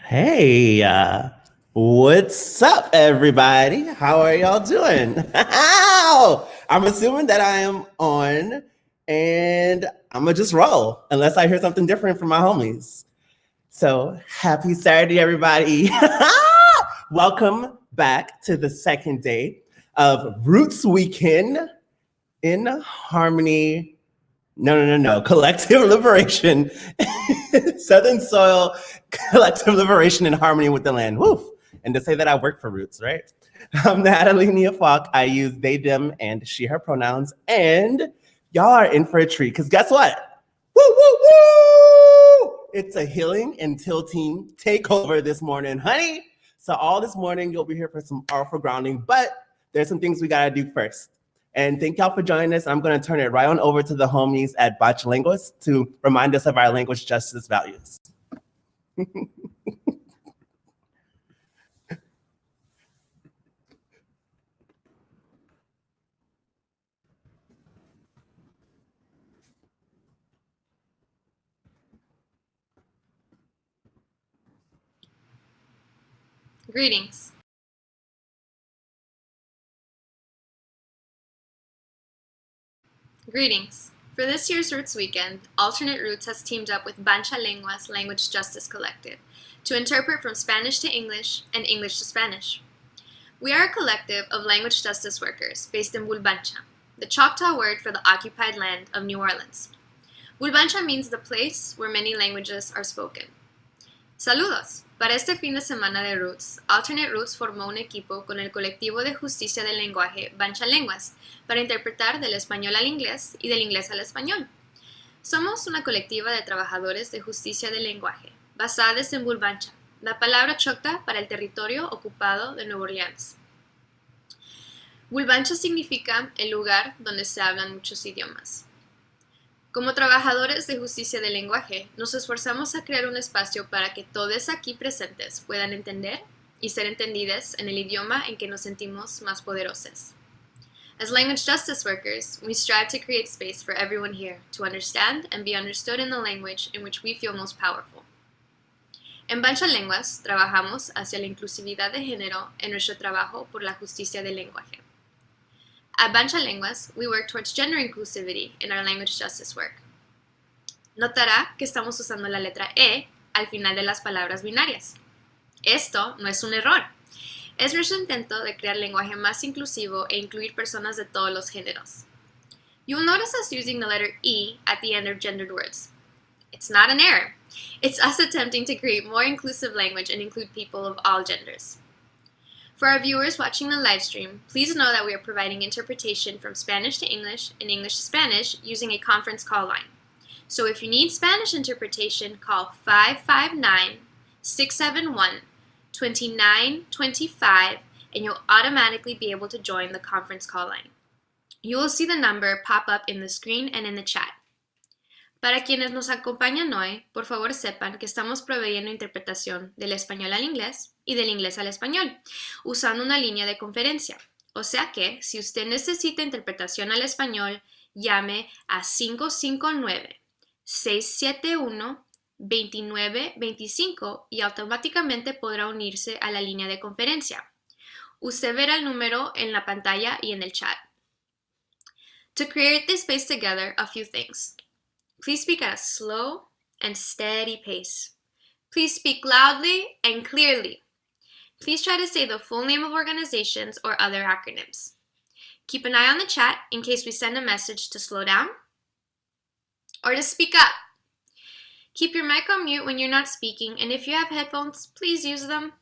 Hey, what's up, everybody? How are y'all doing? I'm assuming that I am on, and I'm gonna just roll unless I hear something different from my homies. So, happy Saturday, everybody. Welcome back to the second day of Roots Weekend in Harmony. No. Collective Liberation. Southern Soil Collective Liberation in Harmony with the Land. Woof. And to say that I work for Roots, right? I'm Natalie Nia Falk. I use they, them, and she, her pronouns. And y'all are in for a treat. Because guess what? Woo, woo, woo! It's a healing and tilting takeover this morning, honey. So all this morning, you'll be here for some powerful grounding. But there's some things we got to do first. And thank y'all for joining us. I'm going to turn it right on over to the homies at Botchlinguist to remind us of our language justice values. Greetings. Greetings. For this year's Roots Weekend, Alternate Roots has teamed up with Bancha Lenguas Language Justice Collective to interpret from Spanish to English and English to Spanish. We are a collective of language justice workers based in Bulbancha, the Choctaw word for the occupied land of New Orleans. Bulbancha means the place where many languages are spoken. Saludos. Para este fin de semana de Roots, Alternate Roots formó un equipo con el colectivo de justicia del lenguaje Bancha Lenguas para interpretar del español al inglés y del inglés al español. Somos una colectiva de trabajadores de justicia del lenguaje, basadas en Bulbancha, la palabra chocta para el territorio ocupado de Nueva Orleans. Bulbancha significa el lugar donde se hablan muchos idiomas. Como trabajadores de justicia del lenguaje, nos esforzamos a crear un espacio para que todos aquí presentes puedan entender y ser entendidas en el idioma en que nos sentimos más poderosos. As language justice workers, we strive to create space for everyone here to understand and be understood in the language in which we feel most powerful. En Bancha Lenguas, trabajamos hacia la inclusividad de género en nuestro trabajo por la justicia del lenguaje. At Bancha Lenguas, we work towards gender inclusivity in our language justice work. Notará que estamos usando la letra E al final de las palabras binarias. Esto no es un error. Es nuestro intento de crear lenguaje más inclusivo e incluir personas de todos los géneros. You will notice us using the letter E at the end of gendered words. It's not an error. It's us attempting to create more inclusive language and include people of all genders. For our viewers watching the live stream, please know that we are providing interpretation from Spanish to English and English to Spanish using a conference call line. So if you need Spanish interpretation, call 559-671-2925 and you'll automatically be able to join the conference call line. You will see the number pop up in the screen and in the chat. Para quienes nos acompañan hoy, por favor sepan que estamos proveyendo interpretación del español al inglés y del inglés al español, usando una línea de conferencia. O sea que, si usted necesita interpretación al español, llame a 559-671-2925 y automáticamente podrá unirse a la línea de conferencia. Usted verá el número en la pantalla y en el chat. To create this space together, a few things. Please speak at a slow and steady pace. Please speak loudly and clearly. Please try to say the full name of organizations or other acronyms. Keep an eye on the chat in case we send a message to slow down or to speak up. Keep your mic on mute when you're not speaking, and if you have headphones, please use them.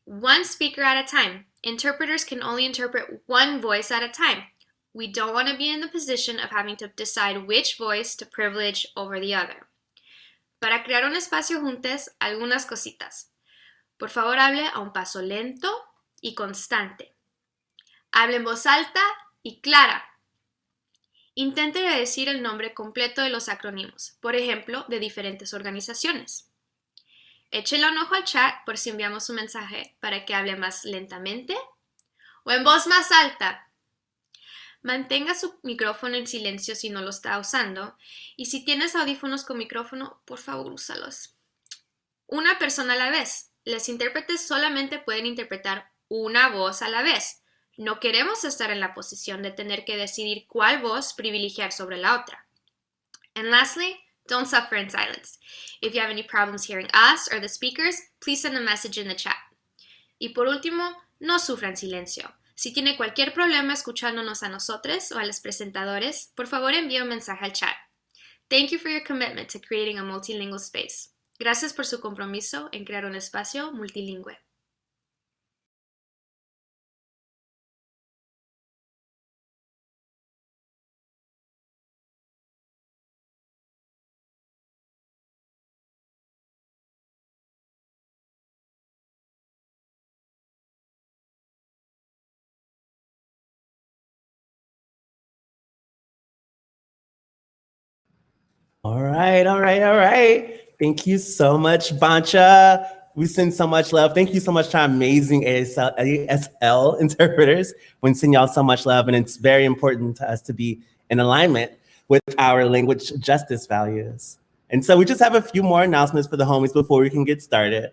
One speaker at a time. Interpreters can only interpret one voice at a time. We don't want to be in the position of having to decide which voice to privilege over the other. Para crear un espacio juntos, algunas cositas. Por favor, hable a un paso lento y constante. Hable en voz alta y clara. Intente decir el nombre completo de los acrónimos, por ejemplo, de diferentes organizaciones. Échele un ojo al chat por si enviamos un mensaje para que hable más lentamente o en voz más alta. Mantenga su micrófono en silencio si no lo está usando y si tienes audífonos con micrófono, por favor úsalos. una persona a la vez. Los intérpretes solamente pueden interpretar una voz a la vez. No queremos estar en la posición de tener que decidir cuál voz privilegiar sobre la otra. And lastly, don't suffer in silence. If you have any problems hearing us or the speakers, please send a message in the chat. Y por último, no sufra en silencio. Si tiene cualquier problema escuchándonos a nosotros o a los presentadores, por favor envíe un mensaje al chat. Thank you for your commitment to creating a multilingual space. Gracias por su compromiso en crear un espacio multilingüe. All right, all right, all right. Thank you so much, Bancha. We send so much love. Thank you so much to our amazing ASL interpreters. We send y'all so much love, and it's very important to us to be in alignment with our language justice values. And so we just have a few more announcements for the homies before we can get started.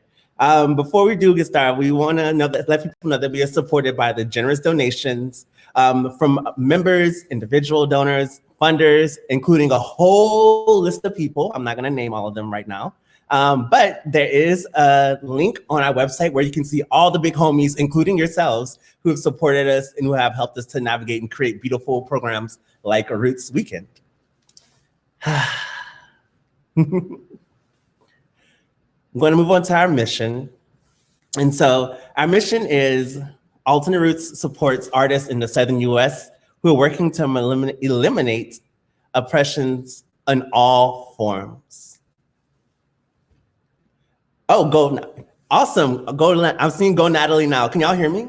Before we do get started, we want to let people know that we are supported by the generous donations from members, individual donors, funders, including a whole list of people. I'm not going to name all of them right now. But there is a link on our website where you can see all the big homies, including yourselves, who have supported us and who have helped us to navigate and create beautiful programs like a Roots Weekend. I'm going to move on to our mission. And so our mission is Alternate Roots supports artists in the Southern US who are working to eliminate oppressions in all forms. Oh, awesome. I'm seeing Go Natalie now. Can y'all hear me?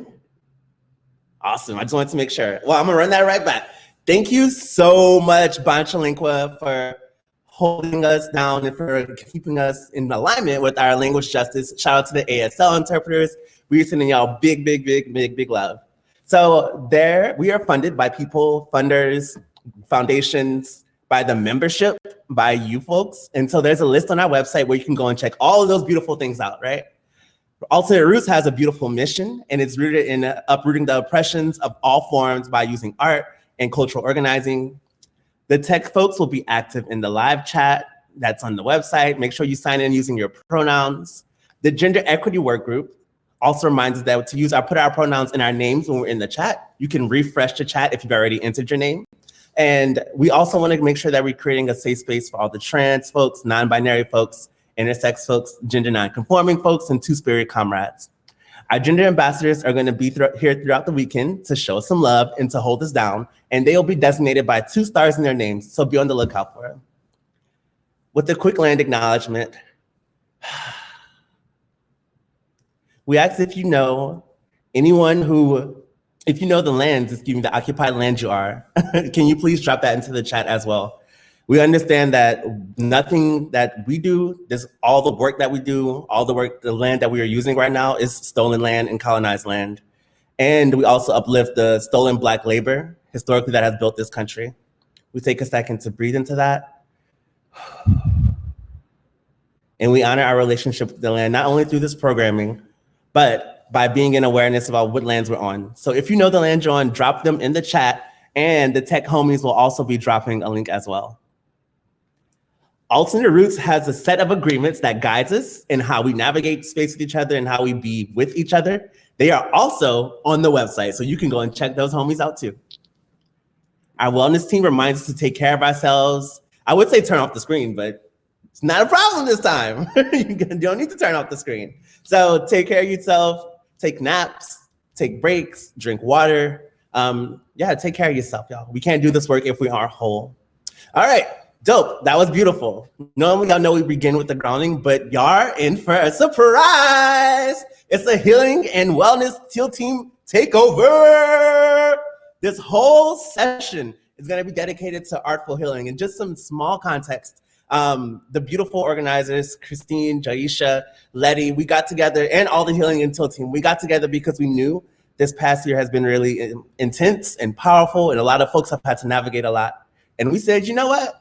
Awesome. I just wanted to make sure. Well, I'm going to run that right back. Thank you so much, Banchalinqua, for holding us down and for keeping us in alignment with our language justice. Shout out to the ASL interpreters. We're sending y'all big, big, big, big, big love. So there, we are funded by people, funders, foundations, by the membership, by you folks. And so there's a list on our website where you can go and check all of those beautiful things out, right? Alternate Roots has a beautiful mission, and it's rooted in uprooting the oppressions of all forms by using art and cultural organizing. The tech folks will be active in the live chat that's on the website. Make sure you sign in using your pronouns. The Gender Equity Work Group also reminds us that to put our pronouns in our names when we're in the chat. You can refresh the chat if you've already entered your name. And we also want to make sure that we're creating a safe space for all the trans folks, non-binary folks, intersex folks, gender non-conforming folks, and two-spirit comrades. Our gender ambassadors are going to be here throughout the weekend to show us some love and to hold us down, and they will be designated by 2 stars in their names, so be on the lookout for them. With a quick land acknowledgement, we ask if you know if you know the lands, the occupied land you are, can you please drop that into the chat as well? We understand that nothing that we do, all the work that we do, the land that we are using right now is stolen land and colonized land. And we also uplift the stolen Black labor, historically, that has built this country. We take a second to breathe into that. And we honor our relationship with the land, not only through this programming, but by being in awareness about what lands we're on. So if you know the land you're on, drop them in the chat, and the tech homies will also be dropping a link as well. Alternate Roots has a set of agreements that guides us in how we navigate space with each other and how we be with each other. They are also on the website, so you can go and check those homies out too. Our wellness team reminds us to take care of ourselves. I would say turn off the screen, but it's not a problem this time. You don't need to turn off the screen. So take care of yourself, take naps, take breaks, drink water. Take care of yourself, y'all. We can't do this work if we aren't whole. All right. Dope. That was beautiful. Normally, y'all know we begin with the grounding, but y'all are in for a surprise. It's a healing and wellness team takeover. This whole session is going to be dedicated to artful healing. And just some small context, the beautiful organizers, Christine, Jaisha, Letty, we got together, and all the Healing and Till team, we got together because we knew this past year has been really intense and powerful, and a lot of folks have had to navigate a lot. And we said, you know what?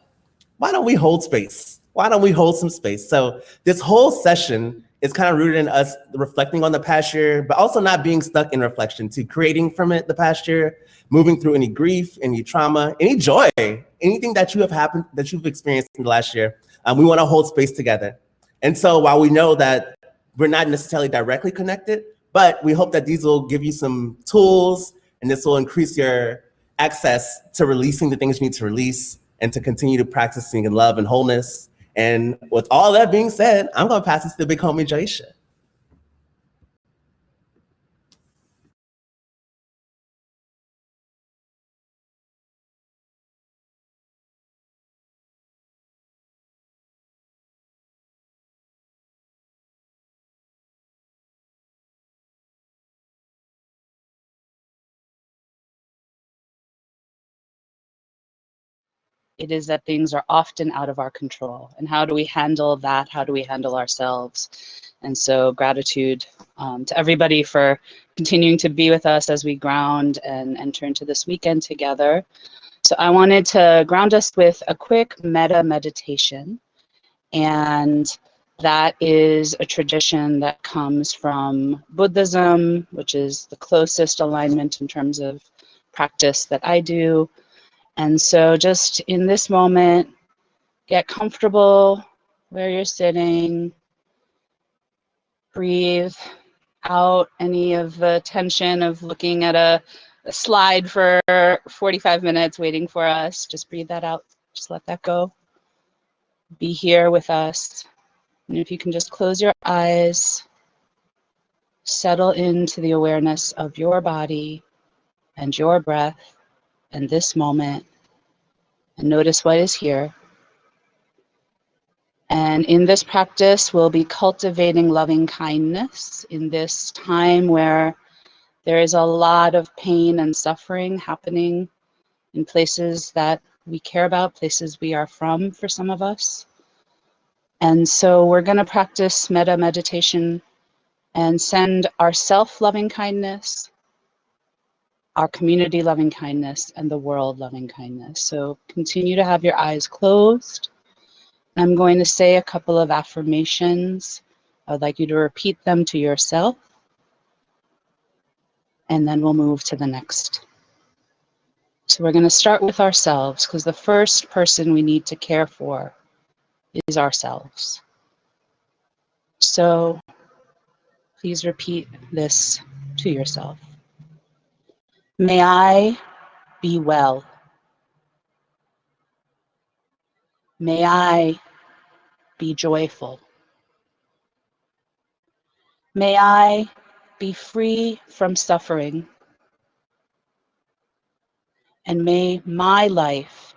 Why don't we hold space why don't we hold some space? So this whole session is kind of rooted in us reflecting on the past year, but also not being stuck in reflection, to creating from it the past year, moving through any grief, any trauma, any joy, anything that you've experienced in the last year. We want to hold space together. And so while we know that we're not necessarily directly connected, but we hope that these will give you some tools, and this will increase your access to releasing the things you need to release and to continue to practicing in love and wholeness. And with all that being said, I'm going to pass this to the big homie Jaisha. It is that things are often out of our control. And how do we handle that? How do we handle ourselves? And so gratitude to everybody for continuing to be with us as we ground and enter into this weekend together. So I wanted to ground us with a quick metta meditation. And that is a tradition that comes from Buddhism, which is the closest alignment in terms of practice that I do. And so just in this moment, get comfortable where you're sitting. Breathe out any of the tension of looking at a slide for 45 minutes waiting for us. Just breathe that out. Just let that go. Be here with us. And if you can just close your eyes, settle into the awareness of your body and your breath and this moment, and notice what is here. And in this practice, we'll be cultivating loving kindness in this time where there is a lot of pain and suffering happening in places that we care about, places we are from for some of us. And so we're going to practice metta meditation and send ourself loving kindness, our community loving kindness, and the world loving kindness. So continue to have your eyes closed. I'm going to say a couple of affirmations. I would like you to repeat them to yourself, and then we'll move to the next. So we're going to start with ourselves, because the first person we need to care for is ourselves. So please repeat this to yourself. May I be well. May I be joyful. May I be free from suffering. And may my life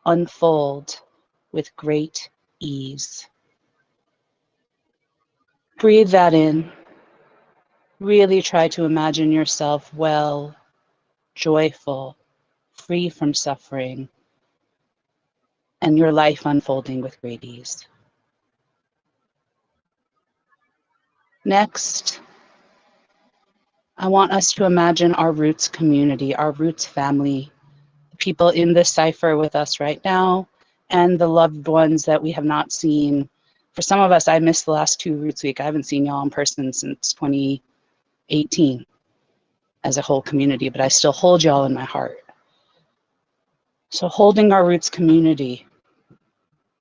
unfold with great ease. Breathe that in. Really try to imagine yourself well, joyful, free from suffering, and your life unfolding with great ease. Next, I want us to imagine our roots community, our roots family, the people in this cipher with us right now, and the loved ones that we have not seen. For some of us, I missed the last 2 Roots Week. I haven't seen y'all in person since 2018 as a whole community, but I still hold y'all in my heart. So holding our roots community,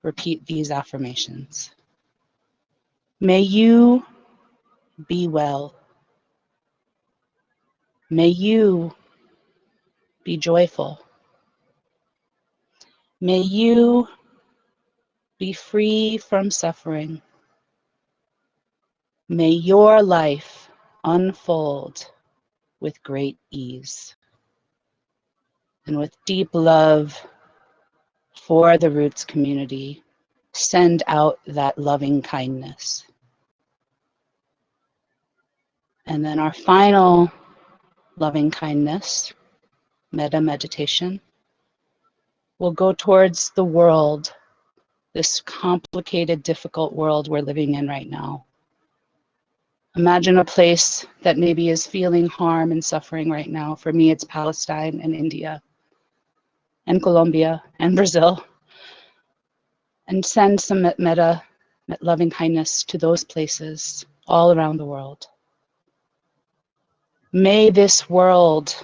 repeat these affirmations. May you be well. May you be joyful. May you be free from suffering. May your life unfold with great ease. And with deep love for the Roots community, send out that loving kindness. And then our final loving kindness, metta meditation, will go towards the world, this complicated, difficult world we're living in right now. Imagine a place that maybe is feeling harm and suffering right now. For me, it's Palestine and India and Colombia and Brazil. and send some metta, loving kindness to those places all around the world. May this world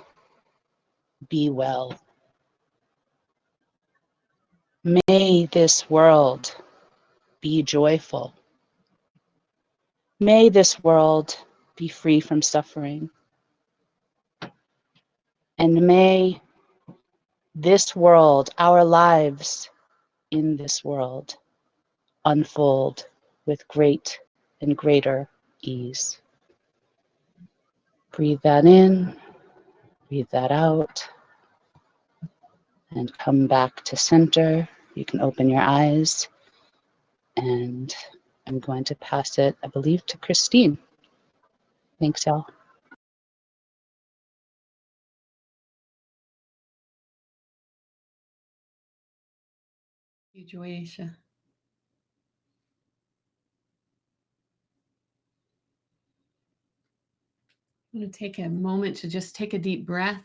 be well. May this world be joyful. May this world be free from suffering. And may this world, our lives in this world, unfold with great and greater ease. Breathe that in, breathe that out, and come back to center. You can open your eyes, and I'm going to pass it, I believe, to Christine. Thanks, y'all. Thank you, Joyisha. I'm going to take a moment to just take a deep breath.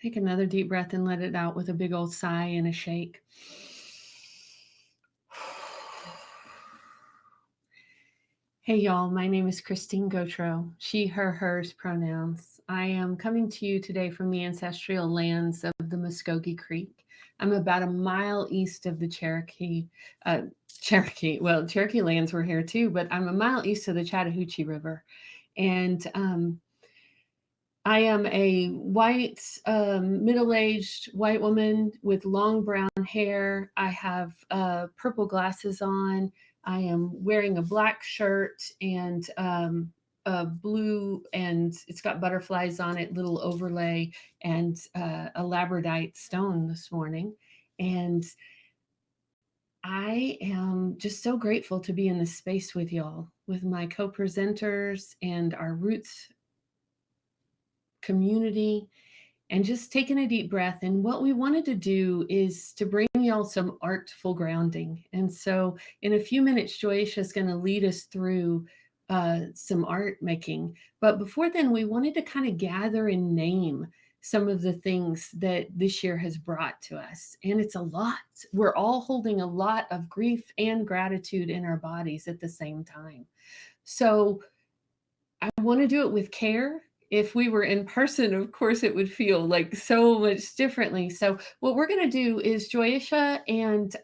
Take another deep breath and let it out with a big old sigh and a shake. Hey y'all, my name is Christine Gautreaux, she, her, hers pronouns. I am coming to you today from the ancestral lands of the Muskogee Creek. I'm about a mile east of the Cherokee lands were here too, but I'm a mile east of the Chattahoochee River. And I am a white, middle-aged white woman with long brown hair. I have purple glasses on. I am wearing a black shirt and a blue, and it's got butterflies on it, little overlay, and a labradorite stone this morning. And I am just so grateful to be in this space with y'all, with my co-presenters and our Roots community, and just taking a deep breath. And what we wanted to do is to bring y'all some artful grounding. And so in a few minutes, Joyisha is going to lead us through some art making. But before then, we wanted to kind of gather and name some of the things that this year has brought to us. And it's a lot. We're all holding a lot of grief and gratitude in our bodies at the same time. So I want to do it with care. If we were in person, of course, it would feel like so much differently. So what we're going to do is Joyisha and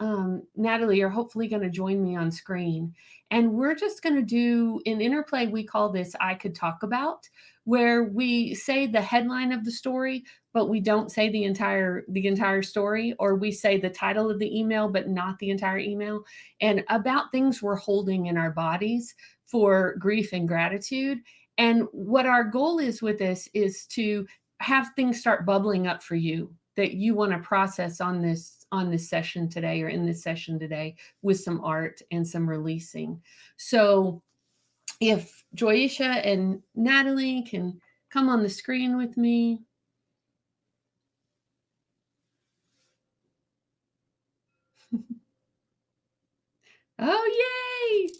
Natalie are hopefully going to join me on screen. And we're just going to do an interplay. We call this I Could Talk About, where we say the headline of the story, but we don't say the entire story, or we say the title of the email, but not the entire email, and about things we're holding in our bodies for grief and gratitude. And what our goal is with this is to have things start bubbling up for you that you want to process on this session today, or in this session today, with some art and some releasing. So if Joyisha and Natalie can come on the screen with me. Oh,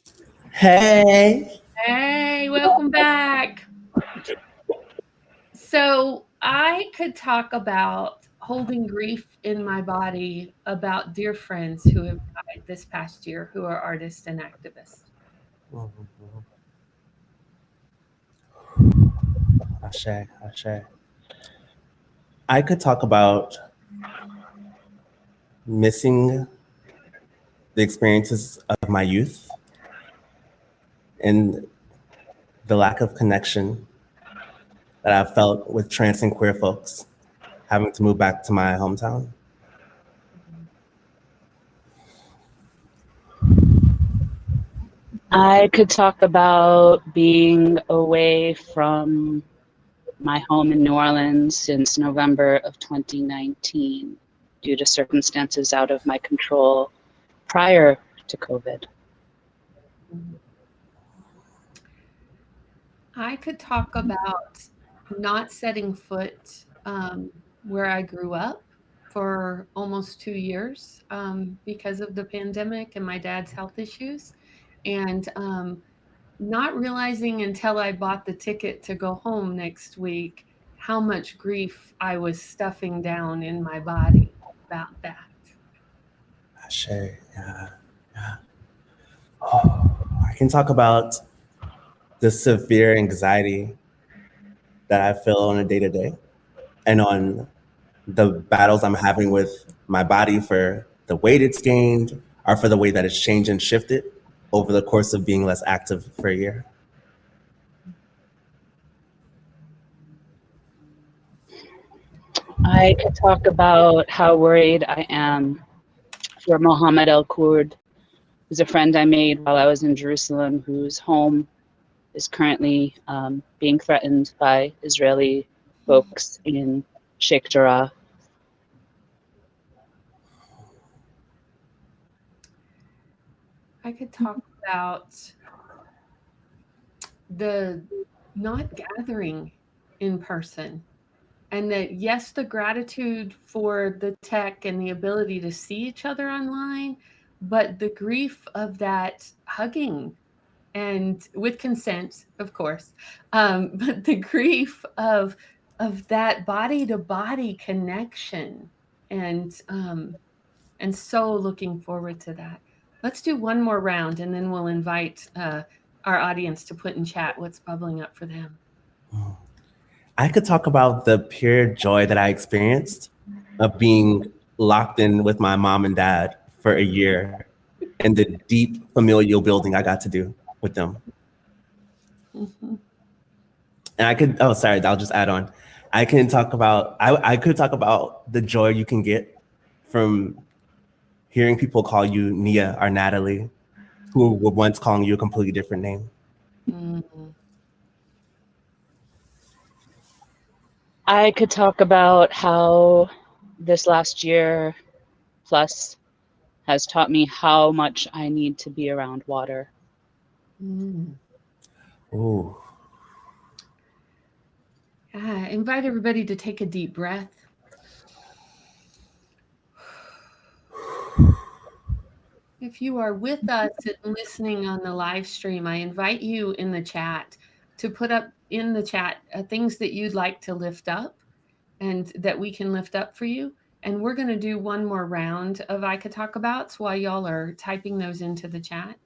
yay! Hey, welcome back. So I could talk about holding grief in my body about dear friends who have died this past year, who are artists and activists. Ashe. I could talk about missing the experiences of my youth and the lack of connection that I've felt with trans and queer folks having to move back to my hometown. I could talk about being away from my home in New Orleans since November of 2019 due to circumstances out of my control prior to COVID. I could talk about not setting foot where I grew up for almost 2 years because of the pandemic and my dad's health issues, and not realizing until I bought the ticket to go home next week how much grief I was stuffing down in my body about that. Sure. Yeah. Yeah. Oh, I can talk about the severe anxiety that I feel on a day to day and on the battles I'm having with my body for the weight it's gained or for the way that it's changed and shifted over the course of being less active for a year. I could talk about how worried I am for Mohammed El Kurd, who's a friend I made while I was in Jerusalem, whose home is currently being threatened by Israeli folks in Sheikh Jarrah. I could talk about the not gathering in person. And that, yes, the gratitude for the tech and the ability to see each other online, but the grief of that hugging and with consent, of course, but the grief of that body to body connection, and so looking forward to that. Let's do one more round, and then we'll invite our audience to put in chat what's bubbling up for them. I could talk about the pure joy that I experienced of being locked in with my mom and dad for a year and the deep familial building I got to do with them. Mm-hmm. And I could, oh, sorry, I'll just add on. I could talk about the joy you can get from hearing people call you Nia or Natalie, who were once calling you a completely different name. Mm-hmm. I could talk about how this last year plus has taught me how much I need to be around water. Mm. Ooh. Invite everybody to take a deep breath. If you are with us and listening on the live stream, I invite you in the chat to put up in the chat things that you'd like to lift up and that we can lift up for you. And we're going to do one more round of I Could Talk Abouts while y'all are typing those into the chat.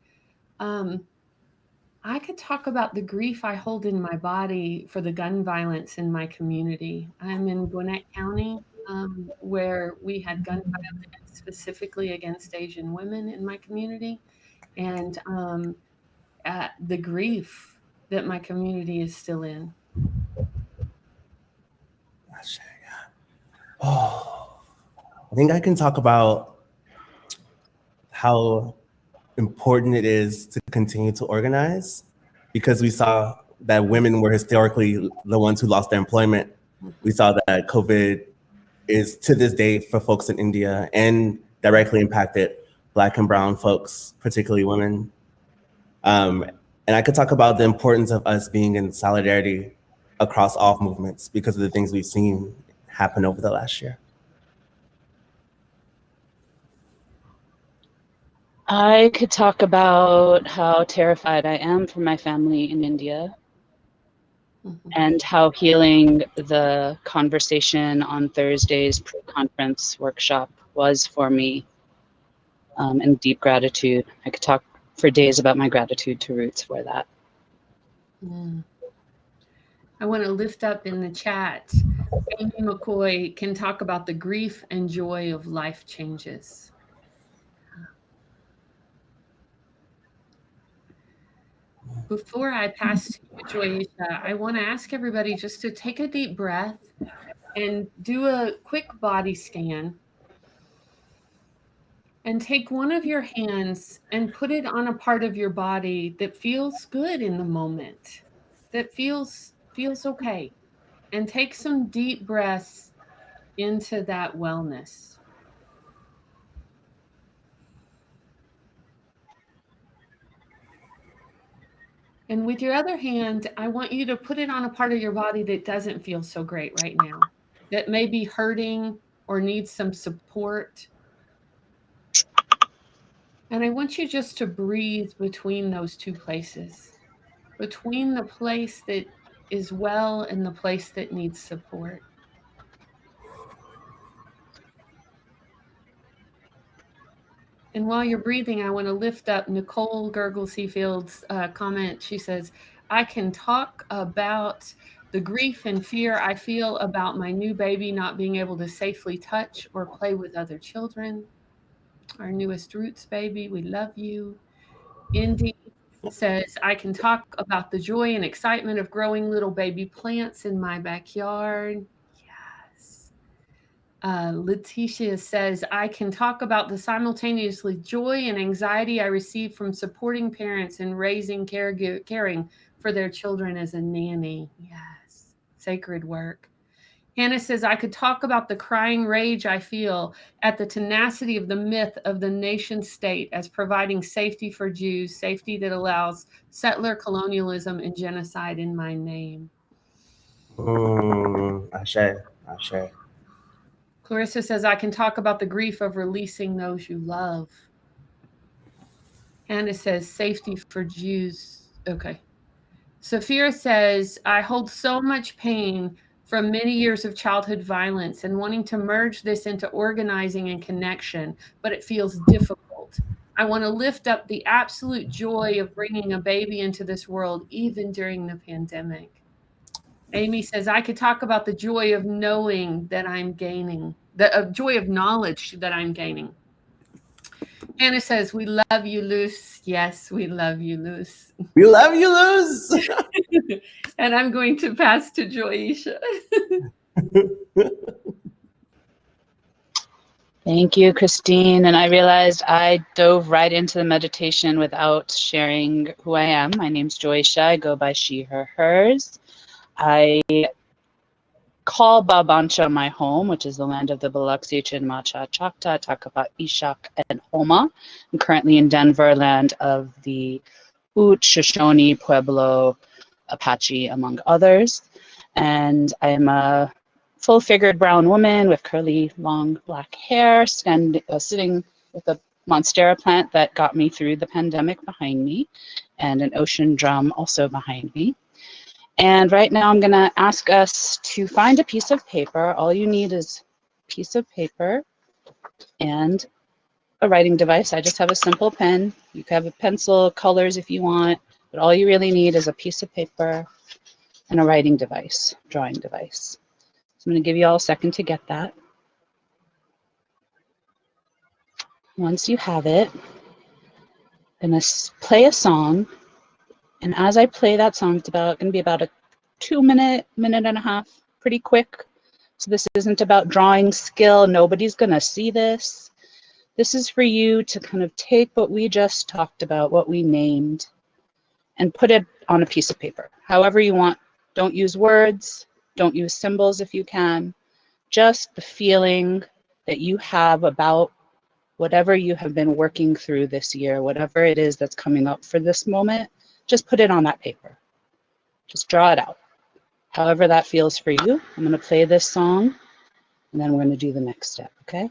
I could talk about the grief I hold in my body for the gun violence in my community. I'm in Gwinnett County, where we had gun violence specifically against Asian women in my community, and the grief that my community is still in. Oh, I think I can talk about how important it is to continue to organize, because we saw that women were historically the ones who lost their employment. We saw that COVID is to this day for folks in India and directly impacted Black and brown folks, particularly women. And I could talk about the importance of us being in solidarity across all movements because of the things we've seen happen over the last year. I could talk about how terrified I am for my family in India, and how healing the conversation on Thursday's pre-conference workshop was for me, and deep gratitude. I could talk for days about my gratitude to Roots for that. I want to lift up in the chat, Amy McCoy can talk about the grief and joy of life changes. Before I pass to you, Joyisha, I want to ask everybody just to take a deep breath and do a quick body scan. And take one of your hands and put it on a part of your body that feels good in the moment, that feels okay. And take some deep breaths into that wellness. And with your other hand, I want you to put it on a part of your body that doesn't feel so great right now, that may be hurting or needs some support. And I want you just to breathe between those two places, between the place that is well in the place that needs support. And while you're breathing, I want to lift up Nicole Gergel Seafield's comment. She says, I can talk about the grief and fear I feel about my new baby not being able to safely touch or play with other children. Our newest Roots baby, we love you. Indy says, I can talk about the joy and excitement of growing little baby plants in my backyard. Yes. Letitia says, I can talk about the simultaneously joy and anxiety I receive from supporting parents and raising, caring for their children as a nanny. Yes, sacred work. Hannah says, I could talk about the crying rage I feel at the tenacity of the myth of the nation state as providing safety for Jews, safety that allows settler colonialism and genocide in my name. Ashe. Clarissa says, I can talk about the grief of releasing those you love. Hannah says, safety for Jews. Okay. Safira says, I hold so much pain from many years of childhood violence and wanting to merge this into organizing and connection, but it feels difficult. I want to lift up the absolute joy of bringing a baby into this world, even during the pandemic. Amy says, I could talk about the joy of knowing that I'm gaining, the joy of knowledge that I'm gaining. Hannah says, we love you, Luce. Yes, we love you, Luce. We love you, Luz. And I'm going to pass to Joyisha. Thank you, Christine. And I realized I dove right into the meditation without sharing who I am. My name's Joyisha. I go by she, her, hers. I call Babancha my home, which is the land of the Biloxi, Chinmacha, Choctaw, Takapat, Ishak, and Homa. I'm currently in Denver, land of the Ute, Shoshone, Pueblo, Apache, among others. And I'm a full-figured brown woman with curly, long black hair, sitting with a monstera plant that got me through the pandemic behind me, and an ocean drum also behind me. And right now I'm going to ask us to find a piece of paper. All you need is a piece of paper and a writing device. I just have a simple pen. You can have a pencil, colors if you want, but all you really need is a piece of paper and a writing device, drawing device. So I'm going to give you all a second to get that. Once you have it, I'm going to play a song. And as I play that song, it's going to be about a 2-minute, minute and a half, pretty quick. So this isn't about drawing skill. Nobody's going to see this. This is for you to kind of take what we just talked about, what we named, and put it on a piece of paper, however you want. Don't use words. Don't use symbols if you can. Just the feeling that you have about whatever you have been working through this year, whatever it is that's coming up for this moment. Just put it on that paper. Just draw it out. However that feels for you. I'm going to play this song, and then we're going to do the next step, okay?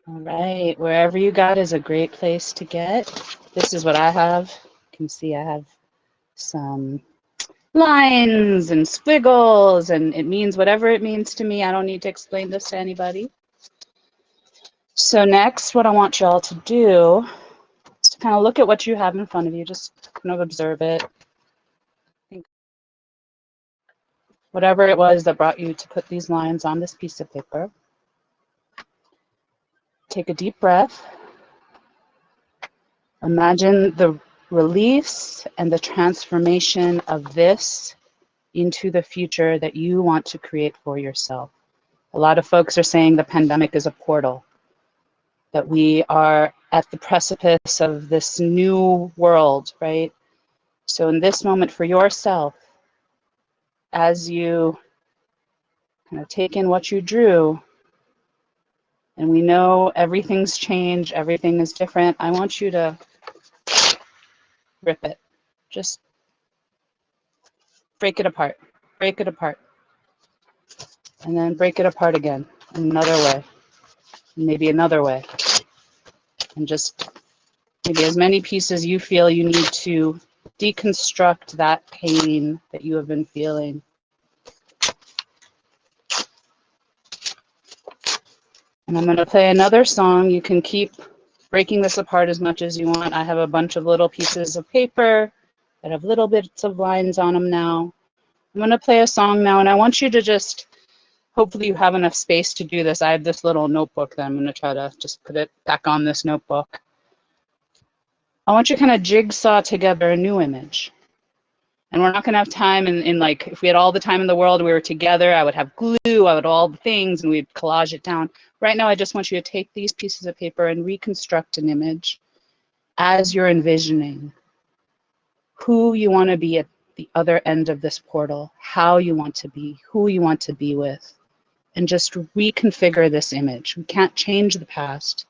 All right, wherever you got is a great place to get. This is what I have. You can see I have some lines and squiggles, and it means whatever it means to me. I don't need to explain this to anybody. So next, what I want y'all to do is to kind of look at what you have in front of you, just kind of observe it. Think whatever it was that brought you to put these lines on this piece of paper. Take a deep breath. Imagine the release and the transformation of this into the future that you want to create for yourself. A lot of folks are saying the pandemic is a portal, that we are at the precipice of this new world, right? So in this moment for yourself, as you kind of take in what you drew, and we know everything's changed, everything is different, I want you to rip it. Just break it apart, and then break it apart again, another way, maybe another way, and just maybe as many pieces you feel you need to deconstruct that pain that you have been feeling. And I'm going to play another song. You can keep breaking this apart as much as you want. I have a bunch of little pieces of paper that have little bits of lines on them now. I'm going to play a song now, and I want you to just, hopefully you have enough space to do this. I have this little notebook that I'm going to try to just put it back on this notebook. I want you to kind of jigsaw together a new image. And we're not going to have time in like, if we had all the time in the world, we were together, I would have glue, I would all the things, and we'd collage it down. Right now, I just want you to take these pieces of paper and reconstruct an image as you're envisioning who you want to be at the other end of this portal, how you want to be, who you want to be with, and just reconfigure this image. We can't change the past.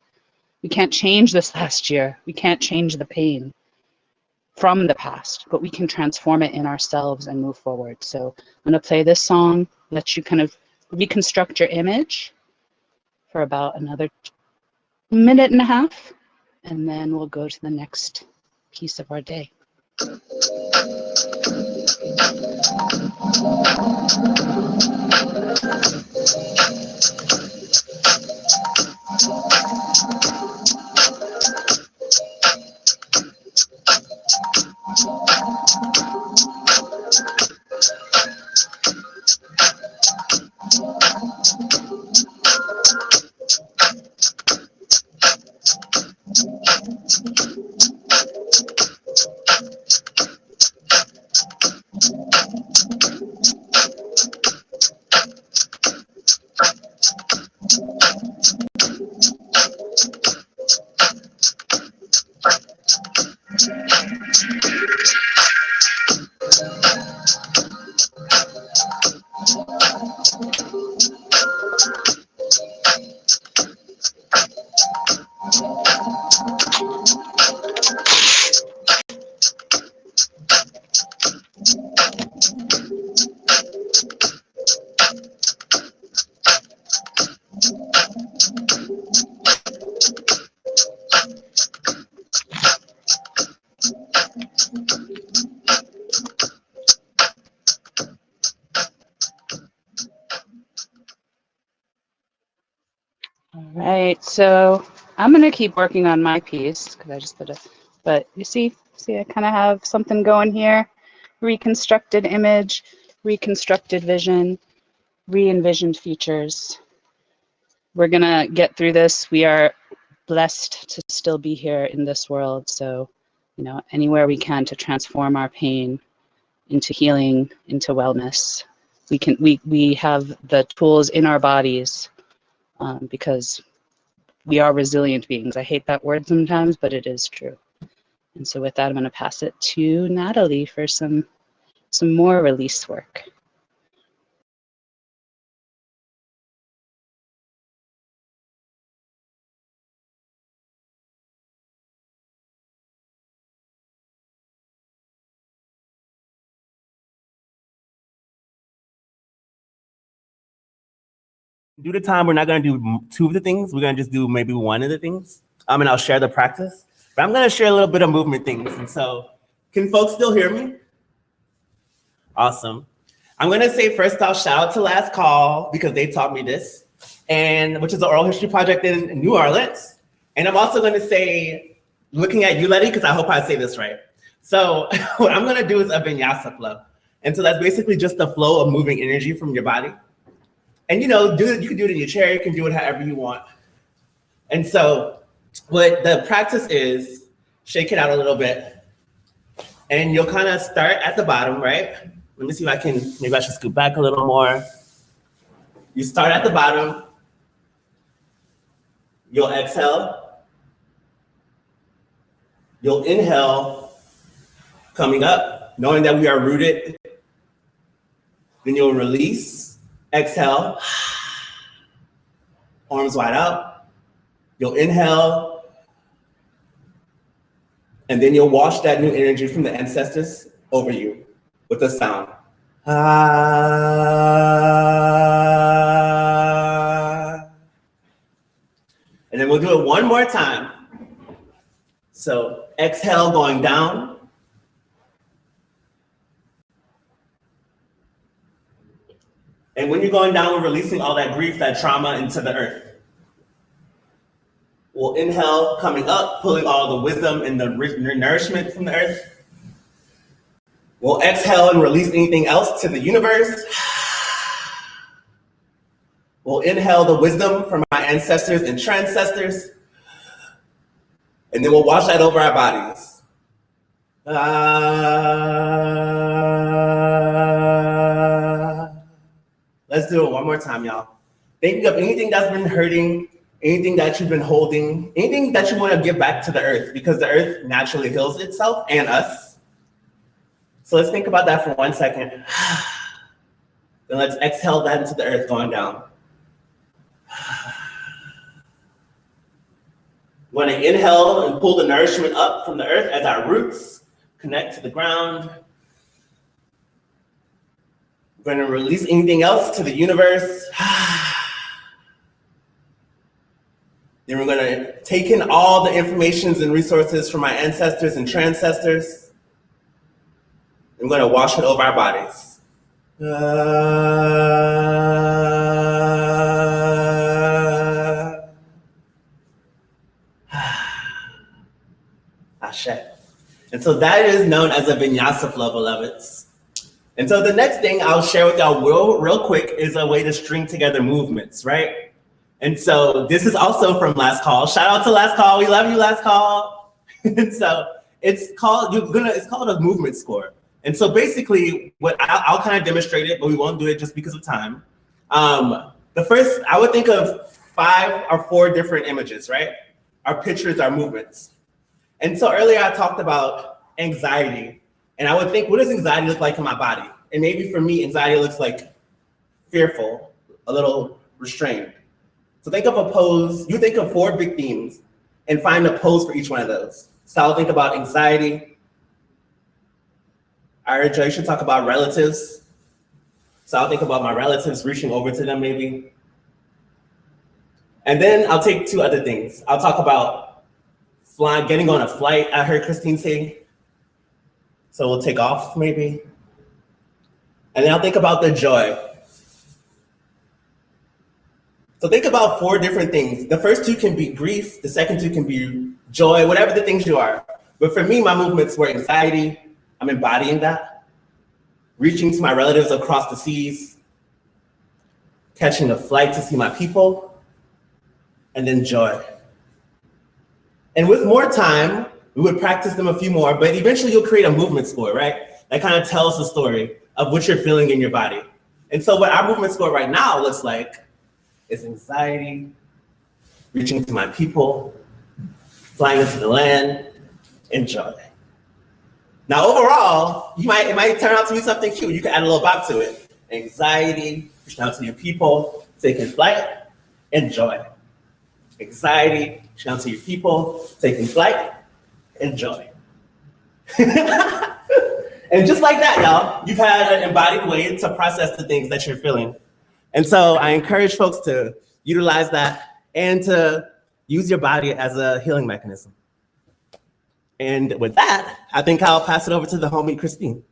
We can't change this last year. We can't change the pain from the past, but we can transform it in ourselves and move forward. So I'm going to play this song, let you kind of reconstruct your image for about another minute and a half, and then we'll go to the next piece of our day. All right, so I'm going to keep working on my piece because I just put it, but you see I kind of have something going here. Reconstructed image, reconstructed vision, re-envisioned futures. We're going to get through this. We are blessed to still be here in this world. So, you know, anywhere we can to transform our pain into healing, into wellness. We have the tools in our bodies because we are resilient beings. I hate that word sometimes, but it is true. And so with that, I'm going to pass it to Natalie for some more release work. due to time, we're not going to do two of the things. We're going to just do maybe one of the things. And I'll share the practice. But I'm going to share a little bit of movement things. And so, can folks still hear me? Awesome. I'm going to say first off, shout out to Last Call because they taught me this, and which is the oral history project in New Orleans. And I'm also going to say, looking at you, Letty, because I hope I say this right. So what I'm going to do is a vinyasa flow. And so that's basically just the flow of moving energy from your body. And you can do it in your chair, you can do it however you want. And so what the practice is, shake it out a little bit. And you'll kind of start at the bottom, right? Let me see if maybe I should scoot back a little more. You start at the bottom. You'll exhale. You'll inhale, coming up, knowing that we are rooted. Then you'll release, exhale, arms wide out. You'll inhale, and then you'll wash that new energy from the ancestors over you with a sound. And then we'll do it one more time. So exhale, going down. And when you're going down, we're releasing all that grief, that trauma into the earth. We'll inhale, coming up, pulling all the wisdom and the nourishment from the earth. We'll exhale and release anything else to the universe. We'll inhale the wisdom from our ancestors and transcestors. And then we'll wash that over our bodies. Let's do it one more time, y'all. Think of anything that's been hurting, anything that you've been holding, anything that you want to give back to the earth, because the earth naturally heals itself and us. So let's think about that for 1 second. Then let's exhale that into the earth, going down. We're going to inhale and pull the nourishment up from the earth as our roots connect to the ground. We're going to release anything else to the universe. Then we're going to take in all the informations and resources from our ancestors and transcestors. And we're going to wash it over our bodies. Ashe. And so that is known as a vinyasa flow, beloveds. And so the next thing I'll share with y'all real quick is a way to string together movements, right? And so this is also from Last Call. Shout out to Last Call. We love you, Last Call. And so it's called a movement score. And so basically, what I'll kind of demonstrate it, but we won't do it just because of time. The first, I would think of 5 or 4 different images, right? Our pictures, our movements. And so earlier I talked about anxiety. And I would think, what does anxiety look like in my body? And maybe for me, anxiety looks like fearful, a little restrained. So think of a pose. You think of 4 big themes and find a pose for each one of those. So I'll think about anxiety. I heard you should talk about relatives. So I'll think about my relatives, reaching over to them maybe. And then I'll take 2 other things. I'll talk about flying, getting on a flight, I heard Christine say. So we'll take off maybe. And then I'll think about the joy. So think about 4 different things. The first 2 can be grief. The second 2 can be joy, whatever the things you are. But for me, my movements were anxiety. I'm embodying that. Reaching to my relatives across the seas. Catching a flight to see my people. And then joy. And with more time, we would practice them a few more, but eventually you'll create a movement score, right? That kind of tells the story of what you're feeling in your body. And so what our movement score right now looks like is anxiety, reaching to my people, flying into the land, and joy. Now overall, it might turn out to be something cute. You can add a little bop to it. Anxiety, reaching out to your people, taking flight, and joy. Anxiety, reaching out to your people, taking flight, and joy. And just like that, y'all, you've had an embodied way to process the things that you're feeling. And so I encourage folks to utilize that and to use your body as a healing mechanism. And with that, I think I'll pass it over to the homie, Christine.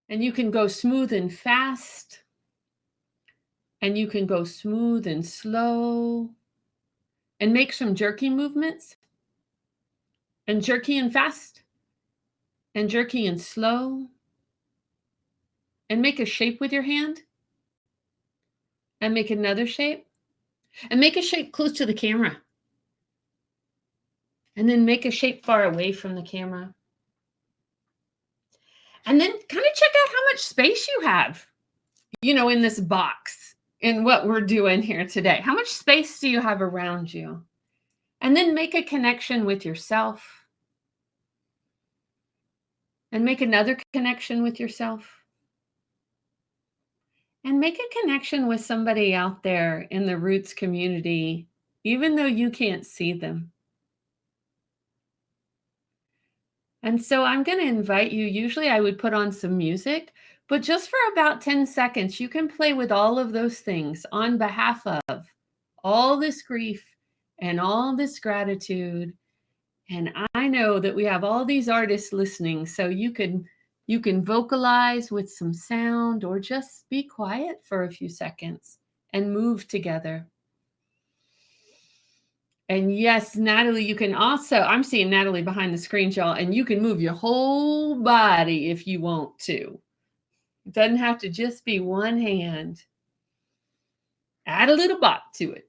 And you can go smooth and fast. And you can go smooth and slow. And make some jerky movements. And jerky and fast. And jerky and slow. And make a shape with your hand. And make another shape. And make a shape close to the camera. And then make a shape far away from the camera. And then kind of check out how much space you have, in this box, in what we're doing here today. How much space do you have around you? And then make a connection with yourself. And make another connection with yourself. And make a connection with somebody out there in the Roots community, even though you can't see them. And so I'm going to invite you. Usually I would put on some music, but just for about 10 seconds, you can play with all of those things on behalf of all this grief and all this gratitude. And I know that we have all these artists listening, so you can vocalize with some sound or just be quiet for a few seconds and move together. And yes, Natalie, you can also, I'm seeing Natalie behind the screen, y'all, and you can move your whole body if you want to. It doesn't have to just be one hand. Add a little bop to it.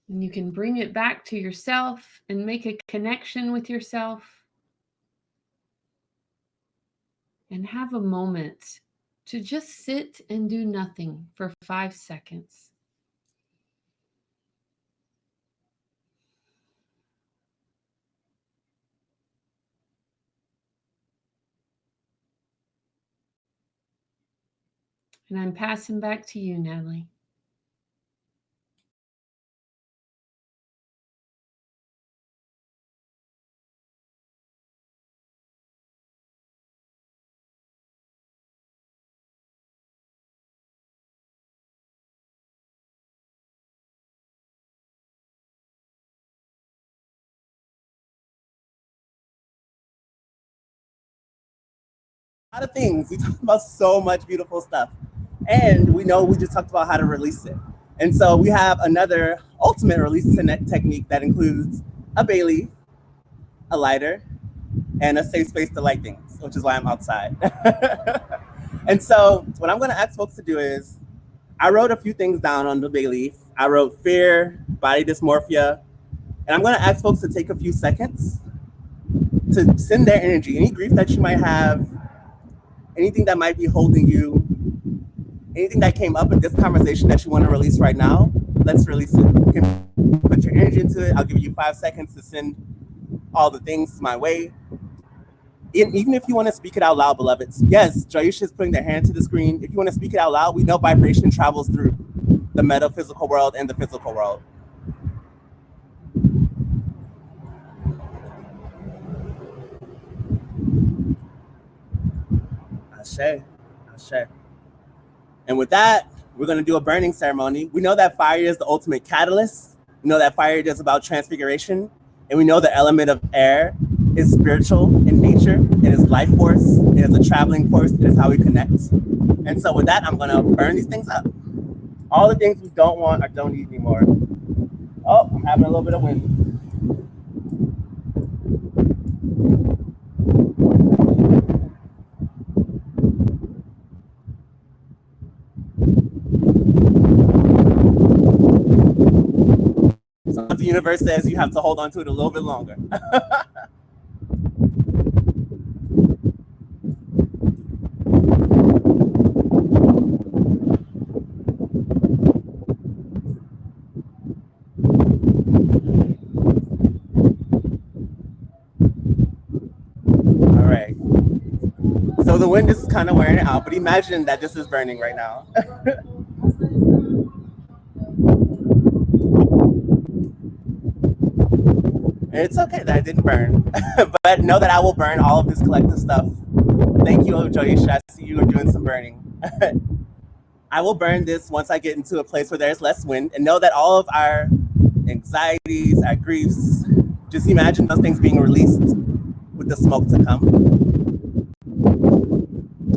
And you can bring it back to yourself and make a connection with yourself. And have a moment to just sit and do nothing for 5 seconds. And I'm passing back to you, Natalie. A lot of things. We talked about so much beautiful stuff. And we know we just talked about how to release it. And so we have another ultimate release technique that includes a bay leaf, a lighter, and a safe space to light things, which is why I'm outside. And so what I'm gonna ask folks to do is, I wrote a few things down on the bay leaf. I wrote fear, body dysmorphia, and I'm gonna ask folks to take a few seconds to send their energy, any grief that you might have, anything that might be holding you, anything that came up in this conversation that you want to release right now, let's release it. You can put your energy into it. I'll give you 5 seconds to send all the things my way. Even if you want to speak it out loud, beloveds. Yes, Joyisha is putting their hand to the screen. If you want to speak it out loud, we know vibration travels through the metaphysical world and the physical world. Ashe, ashe. And with that, we're going to do a burning ceremony. We know that fire is the ultimate catalyst. We know that fire is about transfiguration. And we know the element of air is spiritual in nature. It is life force. It is a traveling force. It is how we connect. And so with that, I'm going to burn these things up. All the things we don't want or don't need anymore. Oh, I'm having a little bit of wind. So the universe says you have to hold on to it a little bit longer. All right. So the wind is kind of wearing it out, but imagine that this is burning right now. It's okay that it didn't burn, but know that I will burn all of this collective stuff. Thank you, Joyisha. I see you are doing some burning. I will burn this once I get into a place where there's less wind, and know that all of our anxieties, our griefs, just imagine those things being released with the smoke to come.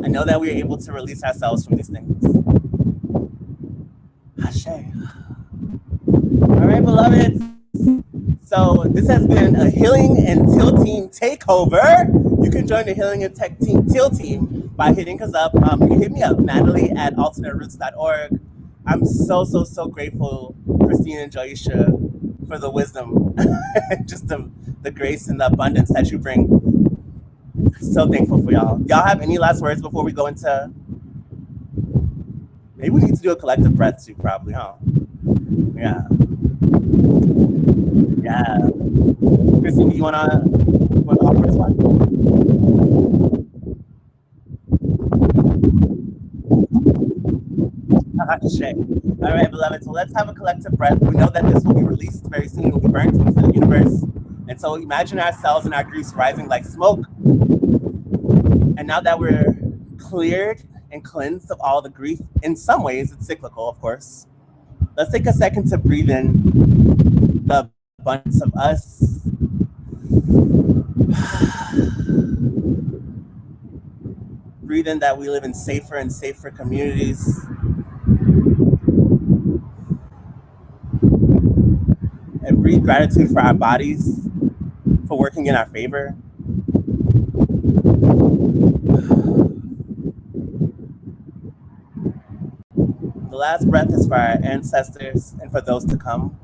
I know that we are able to release ourselves from these things. Ashe. All right, beloveds. So this has been a Healing and Teal Team takeover. You can join the Healing and Teal Team by hitting us up. You can hit me up, Natalie@alternateroots.org. I'm so grateful, Christine and Joyisha, for the wisdom, just the grace and the abundance that you bring. So thankful for y'all. Y'all have any last words before we go into? Maybe we need to do a collective breath too, probably, huh? Yeah. Yeah. Christine, do you wanna offer this one? All right, beloved. So let's have a collective breath. We know that this will be released very soon. It will be burnt into the universe. And so imagine ourselves and our griefs rising like smoke. And now that we're cleared and cleansed of all the grief, in some ways it's cyclical, of course. Let's take a second to breathe in the abundance of us. Breathe in that we live in safer and safer communities. And breathe gratitude for our bodies, for working in our favor. The last breath is for our ancestors and for those to come.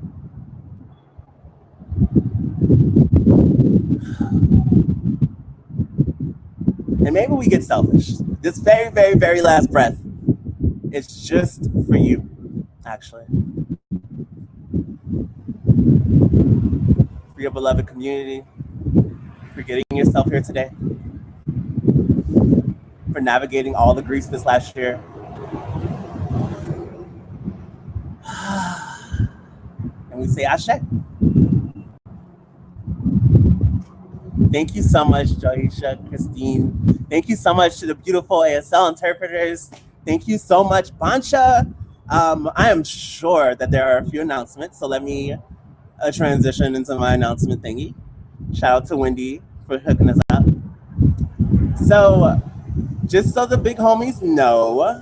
And maybe we get selfish. This very last breath is just for you, actually. For your beloved community, for getting yourself here today, for navigating all the griefs this last year. And we say Ashe. Thank you so much, Joyisha, Christine. Thank you so much to the beautiful ASL interpreters. Thank you so much, Bansha. I am sure that there are a few announcements, so let me transition into my announcement thingy. Shout out to Wendy for hooking us up. So, just so the big homies know,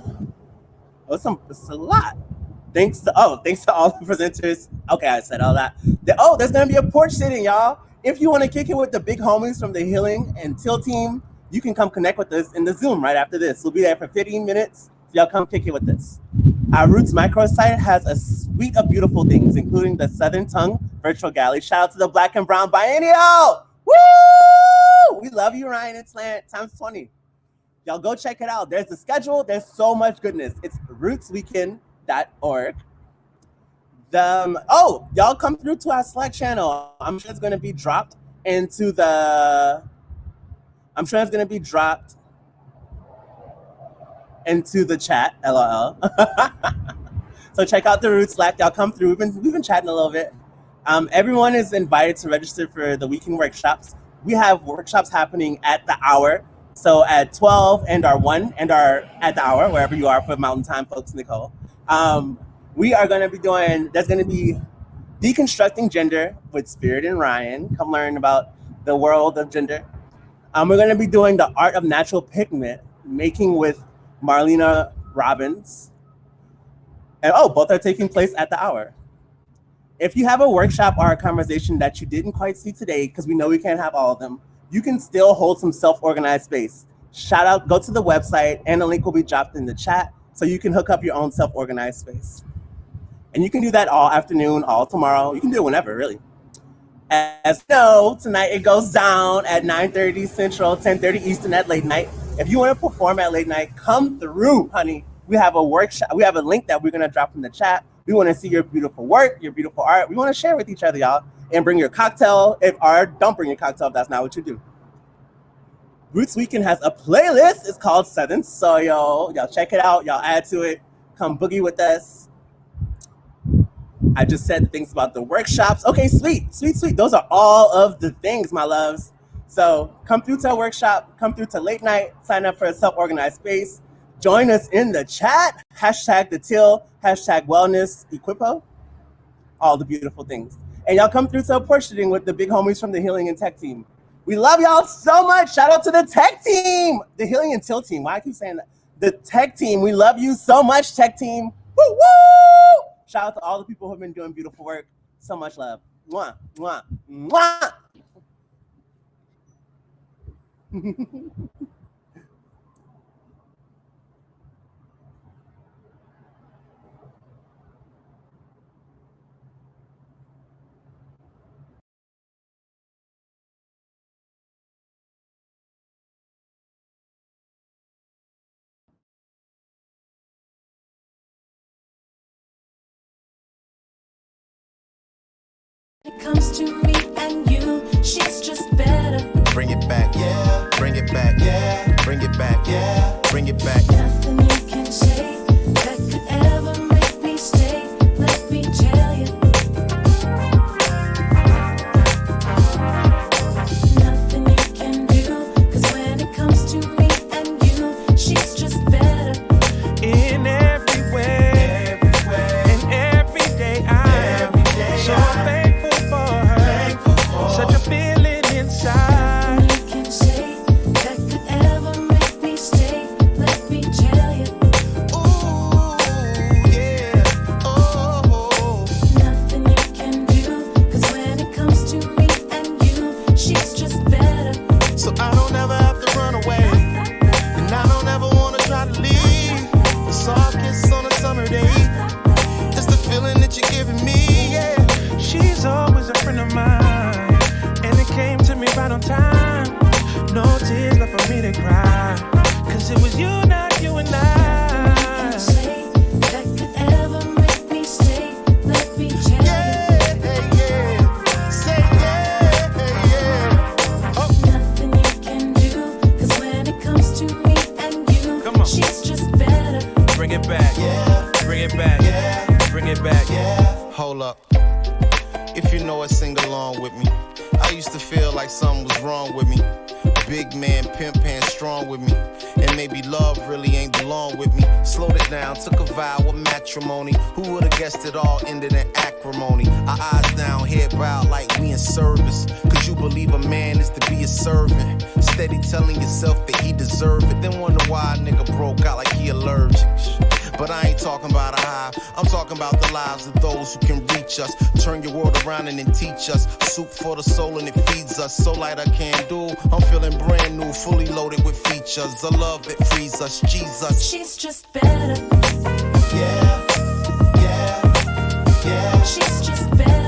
it's a lot. Thanks to all the presenters. Okay, I said all that. There's gonna be a porch sitting, y'all. If you want to kick it with the big homies from the Healing and Teal Team, you can come connect with us in the Zoom right after this. We'll be there for 15 minutes. So y'all come kick it with us. Our Roots microsite has a suite of beautiful things, including the Southern Tongue Virtual Gallery. Shout out to the Black and Brown Biennial. Woo! We love you, Ryan and Slant, times 20. Y'all go check it out. There's the schedule. There's so much goodness. It's rootsweekend.org. Y'all come through to our Slack channel. I'm sure it's going to be dropped into the chat, LOL. So check out the Roots Slack. Y'all come through. We've been chatting a little bit. Everyone is invited to register for the weekend workshops. We have workshops happening at the hour. So at 12 and our 1 and our at the hour, wherever you are for Mountain Time, folks, Nicole. We are going to be there's going to be Deconstructing Gender with Spirit and Ryan. Come learn about the world of gender. We're going to be doing the Art of Natural Pigment, making with Marlena Robbins. And both are taking place at the hour. if you have a workshop or a conversation that you didn't quite see today, because we know we can't have all of them, you can still hold some self-organized space. Shout out, go to the website, and the link will be dropped in the chat so you can hook up your own self-organized space. And you can do that all afternoon, all tomorrow. You can do it whenever, really. As you know, tonight it goes down at 9:30 Central, 10:30 Eastern at Late Night. If you want to perform at Late Night, come through, honey. We have a workshop. We have a link that we're going to drop in the chat. We want to see your beautiful work, your beautiful art. We want to share with each other, y'all. And bring your cocktail, or don't bring your cocktail if that's not what you do. Roots Weekend has a playlist. It's called Southern Soil. Y'all check it out. Y'all add to it. Come boogie with us. I just said the things about the workshops. Okay, sweet. Those are all of the things, my loves. So come through to a workshop, come through to Late Night, sign up for a self-organized space. Join us in the chat. Hashtag the till, hashtag wellness equipo. All the beautiful things. And y'all come through to a portioning with the big homies from the Healing and Tech team. We love y'all so much. Shout out to the tech team, the Healing and Till team. Why I keep saying that? The tech team. We love you so much, tech team. Woo woo! Shout out to all the people who have been doing beautiful work. So much love. Mwah, mwah, mwah. It comes to me and you, she's just better. Bring it back, yeah. Bring it back, yeah. Bring it back, yeah. Bring it back. Nothing you can say that could ever make me stay. Let me tell you. Nothing you can do, 'cause when it comes to me and you, she's just better. In every way, and every day I'm so thankful for her. Such a feeling inside. Nothing you can say that could ever make me stay. Let me tell you. Ooh, yeah. Oh. Nothing you can do, 'cause when it comes to me and you, she's just better. So I don't ever have to run away, and I don't ever wanna try to leave. A soft kiss on a summer day, it's the feeling that you're giving me, yeah. She's always a friend of mine, and it came to me right on time. No tears left for me to cry, 'cause it was you, not you and I. Say that could ever make me stay. Let me tell you. Yeah. Say yeah. Oh. Nothing you can do, 'cause when it comes to me and you, Come on. she's just better. Bring it back, Yeah. bring it back, Yeah. bring it back. Hold up. If you know it, sing along with me. I used to feel like something was wrong with me. Big man, pimp hand strong with me. And maybe love really ain't belong with me. Slowed it down, took a vow of matrimony. Who would've guessed it all ended in acrimony? Our eyes down, head bowed like we in service. 'Cause you believe a man is to be a servant. Steady telling yourself that he deserve it. Then wonder why a nigga broke out like he allergic. But I ain't talking about a high. I'm talking about the lives of those who can reach us. Turn your world around and then teach us. Soup for the soul and it feeds us. So light I can't do. I'm feeling brand new, fully loaded with features. A love that frees us, Jesus. She's just better. Yeah. She's just better.